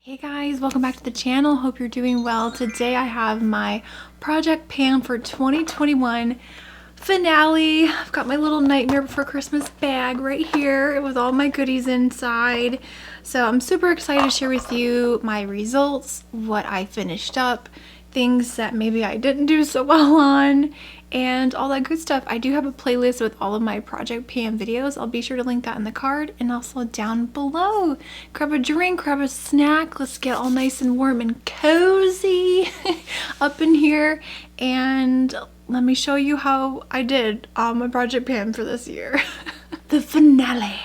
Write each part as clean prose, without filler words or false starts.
Hey guys, welcome back to the channel. Hope you're doing well. Today I have my Project Pan for 2021 finale. I've got my little Nightmare Before Christmas bag right here with all my goodies inside. So I'm super excited to share with you my results, what I finished up, things that maybe I didn't do so well on, and all that good stuff. I do have a playlist with all of my Project Pan videos. I'll be sure to link that in the card and also down below. Grab a drink, grab a snack. Let's get all nice and warm and cozy up in here, and let me show you how I did on my Project Pan for this year. The finale.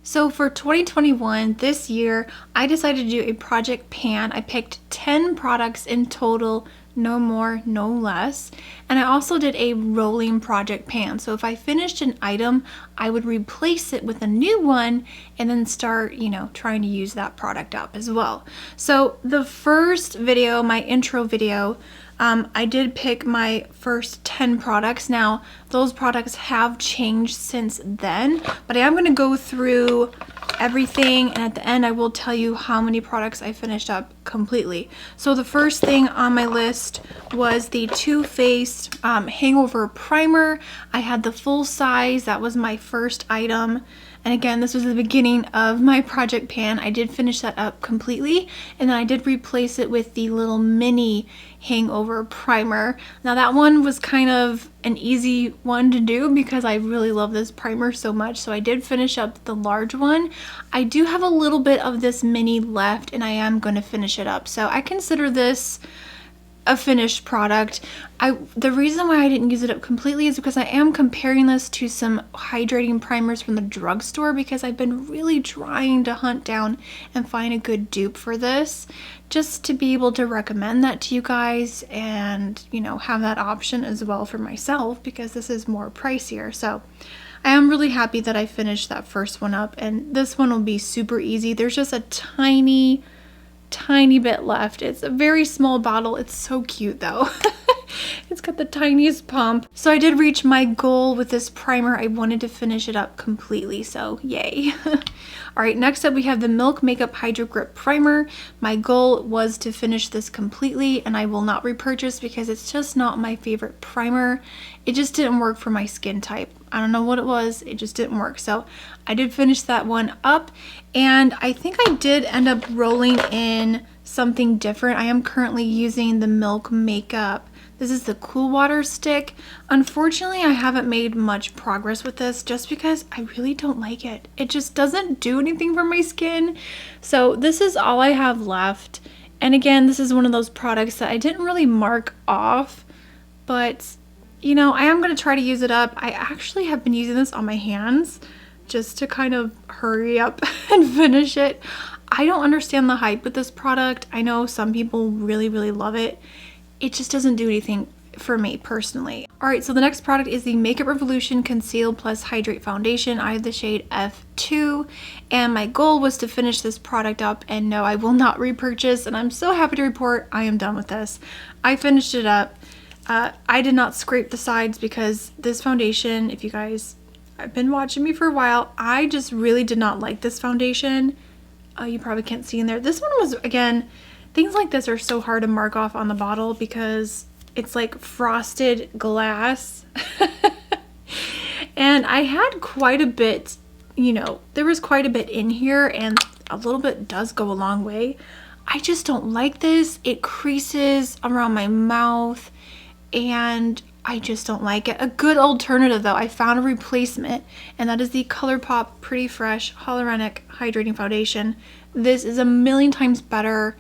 So for 2021, this year, I decided to do a Project Pan. I picked 10 products in total, no more, no less. And I also did a rolling Project Pan. So if I finished an item, I would replace it with a new one and then start, trying to use that product up as well. So the first video, my intro video, I did pick my first 10 products. Now, those products have changed since then, but I am going to go through everything, and at the end I will tell you how many products I finished up completely. So the first thing on my list was the Too Faced Hangover Primer. I had the full size. That was my first item. And again, this was the beginning of my Project Pan. I did finish that up completely, and then I did replace it with the little mini Hangover Primer. Now that one was kind of an easy one to do because I really love this primer so much, so I did finish up the large one. I do have a little bit of this mini left, and I am going to finish it up. So I consider this a finished product. The reason why I didn't use it up completely is because I am comparing this to some hydrating primers from the drugstore, because I've been really trying to hunt down and find a good dupe for this, just to be able to recommend that to you guys and, have that option as well for myself, because this is more pricier. So I am really happy that I finished that first one up, and this one will be super easy. There's just a tiny bit left. It's a very small bottle. It's so cute though. It's got the tiniest pump. So I did reach my goal with this primer. I wanted to finish it up completely, so yay. All right, next up we have the Milk Makeup Hydro Grip Primer. My goal was to finish this completely, and I will not repurchase because it's just not my favorite primer. It just didn't work for my skin type. I don't know what it was, it just didn't work. So I did finish that one up, and I think I did end up rolling in something different. I am currently using the Milk Makeup. This is the Cool Water Stick. Unfortunately, I haven't made much progress with this just because I really don't like it. It just doesn't do anything for my skin. So this is all I have left. And again, this is one of those products that I didn't really mark off, but I am going to try to use it up. I actually have been using this on my hands just to kind of hurry up and finish it. I don't understand the hype with this product. I know some people really, really love it. It just doesn't do anything for me personally. All right, so the next product is the Makeup Revolution Conceal Plus Hydrate Foundation. I have the shade F2, and my goal was to finish this product up, and no, I will not repurchase, and I'm so happy to report I am done with this. I finished it up. I did not scrape the sides because this foundation, if you guys have been watching me for a while, I just really did not like this foundation. You probably can't see in there. This one was, again, things like this are so hard to mark off on the bottle because it's like frosted glass. And I had quite a bit, there was quite a bit in here, and a little bit does go a long way. I just don't like this. It creases around my mouth, and I just don't like it. A good alternative though, I found a replacement, and that is the ColourPop Pretty Fresh Hyaluronic Hydrating Foundation. This is a million times better,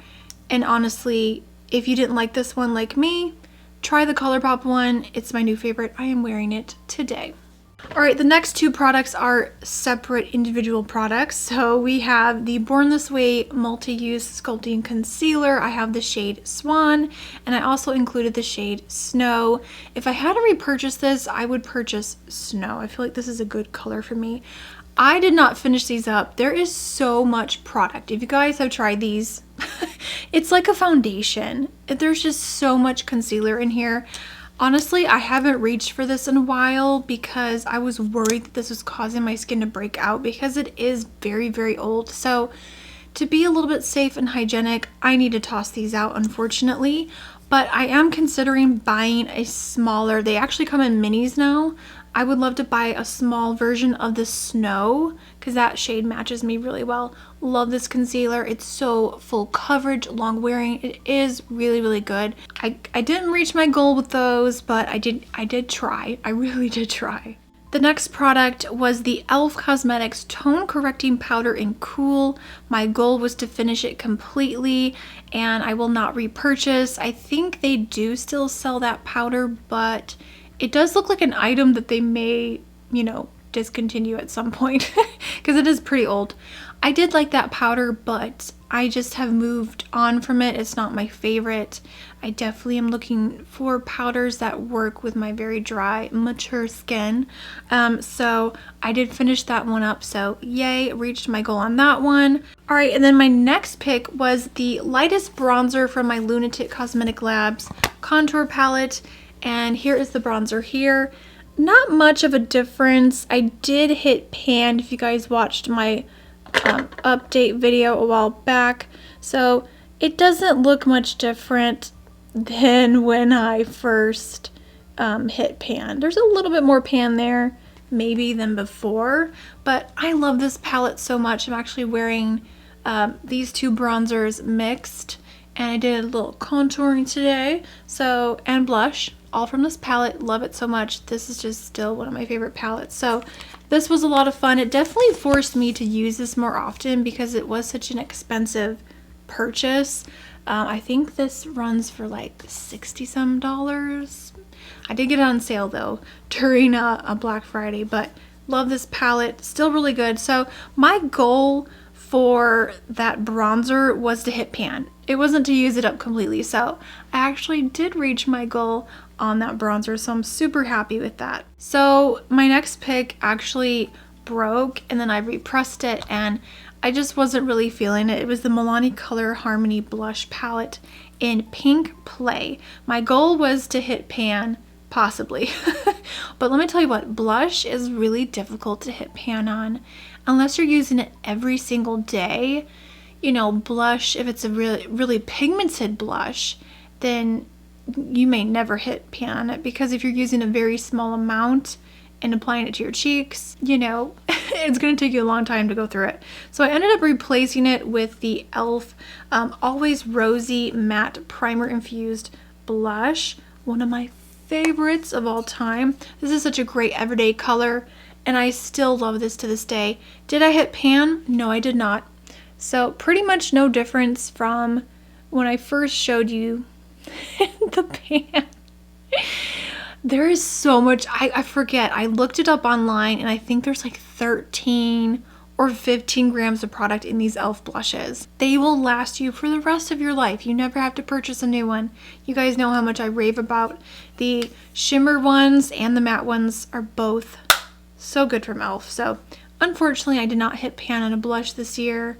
and honestly, if you didn't like this one like me, try the ColourPop one. It's my new favorite. I am wearing it today. All right, the next two products are separate individual products. So we have the Born This Way Multi-Use Sculpting Concealer. I have the shade Swan, and I also included the shade Snow. If I had to repurchase this, I would purchase Snow. I feel like this is a good color for me. I did not finish these up. There is so much product. If you guys have tried these, it's like a foundation. There's just so much concealer in here. Honestly, I haven't reached for this in a while because I was worried that this was causing my skin to break out because it is very, very old. So to be a little bit safe and hygienic, I need to toss these out, unfortunately. But I am considering buying a smaller, they actually come in minis now. I would love to buy a small version of the Snow because that shade matches me really well. Love this concealer. It's so full coverage, long wearing. It is really, really good. I didn't reach my goal with those, but I did try. I really did try. The next product was the e.l.f. Cosmetics Tone Correcting Powder in Cool. My goal was to finish it completely, and I will not repurchase. I think they do still sell that powder, but it does look like an item that they may, you know, discontinue at some point because it is pretty old. I did like that powder, but I just have moved on from it. It's not my favorite. I definitely am looking for powders that work with my very dry, mature skin. So I did finish that one up. So yay, reached my goal on that one. All right, and then my next pick was the lightest bronzer from my Lunatick Cosmetic Labs Contour palette. And here is the bronzer here. Not much of a difference. I did hit pan if you guys watched my update video a while back. So it doesn't look much different than when I first hit pan. There's a little bit more pan there maybe than before, but I love this palette so much. I'm actually wearing these two bronzers mixed, and I did a little contouring today, so, and blush, all from this palette. Love it so much. This is just still one of my favorite palettes. So this was a lot of fun. It definitely forced me to use this more often because it was such an expensive purchase. I think this runs for like $60 some. I did get it on sale though during a Black Friday, but love this palette. Still really good. So my goal for that bronzer was to hit pan. It wasn't to use it up completely. So I actually did reach my goal on that bronzer. So I'm super happy with that. So my next pick actually broke, and then I repressed it, and I just wasn't really feeling it. It was the Milani Color Harmony Blush Palette in Pink Play. My goal was to hit pan, possibly. But let me tell you what, blush is really difficult to hit pan on unless you're using it every single day. You know, blush, if it's a really, really pigmented blush, then you may never hit pan on it, because if you're using a very small amount and applying it to your cheeks, you know, it's going to take you a long time to go through it. So I ended up replacing it with the e.l.f. Always Rosy Matte Primer Infused Blush, one of my favorites of all time. This is such a great everyday color, and I still love this to this day. Did I hit pan? No, I did not. So pretty much no difference from when I first showed you the pan. There is so much, I forget, I looked it up online, and I think there's like 13 or 15 grams of product in these e.l.f. blushes. They will last you for the rest of your life. You never have to purchase a new one. You guys know how much I rave about the shimmer ones, and the matte ones are both so good from e.l.f. So unfortunately I did not hit pan on a blush this year,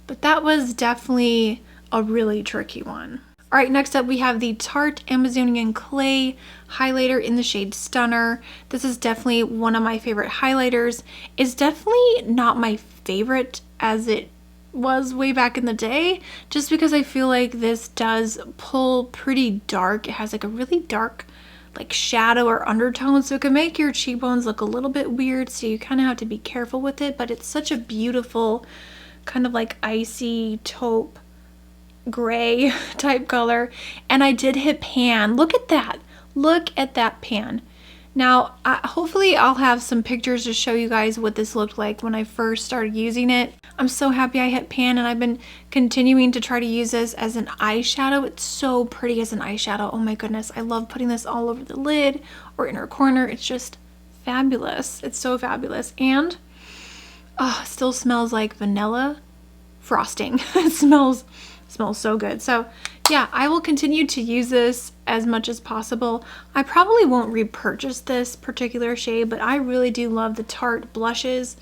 but that was definitely a really tricky one. All right, next up we have the Tarte Amazonian Clay highlighter in the shade Stunner. This is definitely one of my favorite highlighters. It's definitely not my favorite as it was way back in the day, just because I feel like this does pull pretty dark. It has like a really dark like shadow or undertone, so it can make your cheekbones look a little bit weird, so you kind of have to be careful with it. But it's such a beautiful kind of like icy taupe gray type color, and I did hit pan. Look at that. Look at that pan. Now, hopefully I'll have some pictures to show you guys what this looked like when I first started using it. I'm so happy I hit pan, and I've been continuing to try to use this as an eyeshadow. It's so pretty as an eyeshadow. Oh my goodness. I love putting this all over the lid or inner corner. It's just fabulous. It's so fabulous. And it still smells like vanilla frosting. It smells so good. So yeah, I will continue to use this as much as possible. I probably won't repurchase this particular shade, but I really do love the Tarte blushes,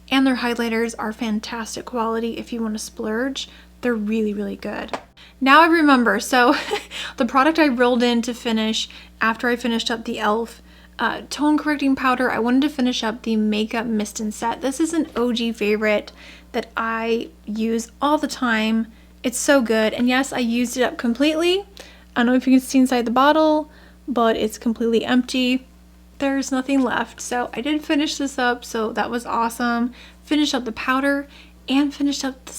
and their highlighters are fantastic quality. If you want to splurge, they're really, really good. Now I remember, so the product I rolled in to finish after I finished up the e.l.f. Tone correcting powder, I wanted to finish up the Makeup Mist and Set. This is an OG favorite. that I use all the time. It's so good. And yes, I used it up completely. I don't know if you can see inside the bottle, but it's completely empty. There's nothing left. So I did finish this up, so that was awesome. Finished up the powder and finished up the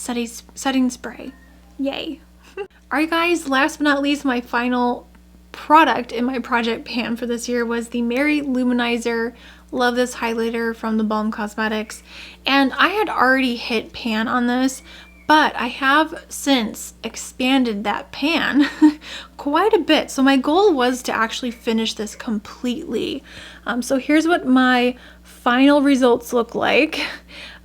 setting spray. Yay. Alright guys, last but not least, my final product in my project pan for this year was the Mary Luminizer. Love this highlighter from the Balm Cosmetics. And I had already hit pan on this, but I have since expanded that pan quite a bit. So my goal was to actually finish this completely. So here's what my final results look like.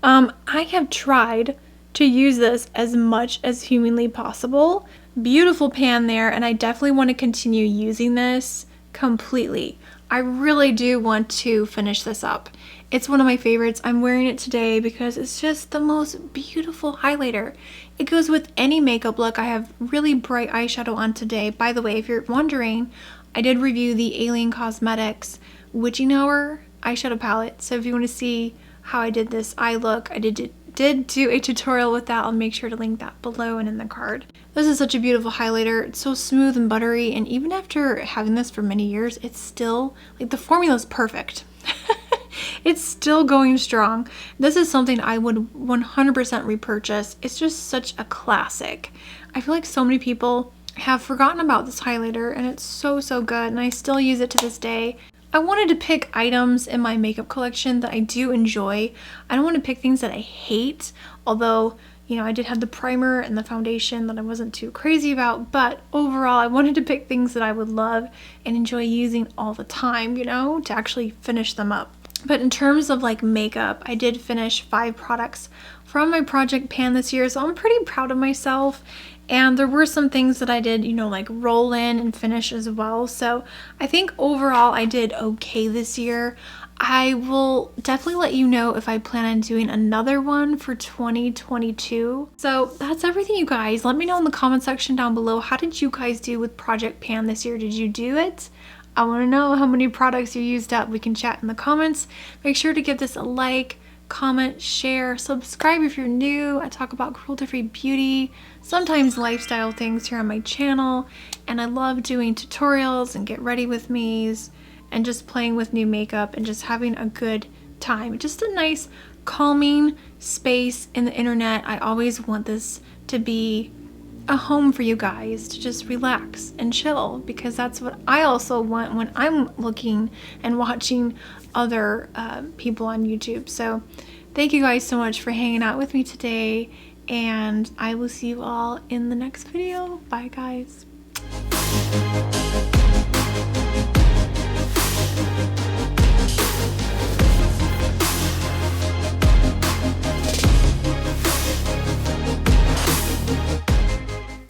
I have tried to use this as much as humanly possible. Beautiful pan there, and I definitely want to continue using this completely. I really do want to finish this up. It's one of my favorites. I'm wearing it today because it's just the most beautiful highlighter. It goes with any makeup look. I have really bright eyeshadow on today. By the way, if you're wondering, I did review the e.l.f. Cosmetics Witching Hour eyeshadow palette. So if you want to see how I did this eye look, I did do a tutorial with that. I'll make sure to link that below and in the card. This is such a beautiful highlighter. It's so smooth and buttery, and even after having this for many years, it's still, like, the formula is perfect. It's still going strong. This is something I would 100% repurchase. It's just such a classic. I feel like so many people have forgotten about this highlighter, and it's so good, and I still use it to this day. I wanted to pick items in my makeup collection that I do enjoy. I don't want to pick things that I hate, although, you know, I did have the primer and the foundation that I wasn't too crazy about, but overall I wanted to pick things that I would love and enjoy using all the time, you know, to actually finish them up. But in terms of like makeup, I did finish 5 products from my project pan this year, so I'm pretty proud of myself. And there were some things that I did, you know, like roll in and finish as well. So I think overall I did okay this year. I will definitely let you know if I plan on doing another one for 2022. So that's everything, you guys. Let me know in the comment section down below. How did you guys do with Project Pan this year? Did you do it? I want to know how many products you used up. We can chat in the comments. Make sure to give this a like, comment, share, subscribe if you're new. I talk about cruelty-free beauty, sometimes lifestyle things here on my channel, and I love doing tutorials and get ready with me's and just playing with new makeup and just having a good time. Just a nice calming space in the internet. I always want this to be a home for you guys to just relax and chill, because that's what I also want when I'm looking and watching other people on YouTube. So thank you guys so much for hanging out with me today, and I will see you all in the next video. Bye guys.